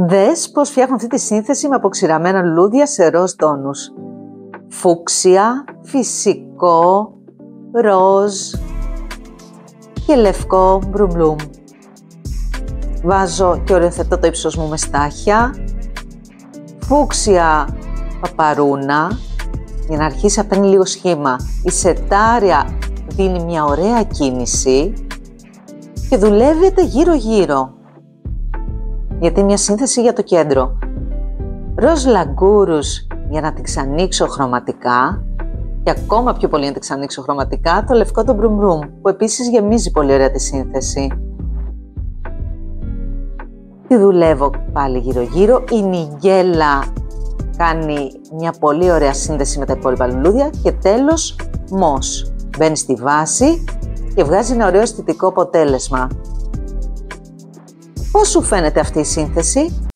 Δες πώς φτιάχνω αυτή τη σύνθεση με αποξηραμένα λουλούδια σε ροζ τόνους. Φούξια, φυσικό, ροζ και λευκό μπρουμ. Βάζω και οριοθετώ το ύψος μου με στάχια. Φούξια παπαρούνα, για να αρχίσει να παίρνει λίγο σχήμα. Η σετάρια δίνει μια ωραία κίνηση και δουλεύεται γύρω-γύρω, γιατί είναι μια σύνθεση για το κέντρο. Ροζ λαγκούρους για να την ξανοίξω χρωματικά και ακόμα πιο πολύ να την ξανοίξω χρωματικά το λευκό το μπρουμ, που επίσης γεμίζει πολύ ωραία τη σύνθεση. Τη δουλεύω πάλι γύρω-γύρω. Η νιγέλα κάνει μια πολύ ωραία σύνδεση με τα υπόλοιπα λουλούδια και τέλος μος. Μπαίνει στη βάση και βγάζει ένα ωραίο αισθητικό αποτέλεσμα. Πώς σου φαίνεται αυτή η σύνθεση?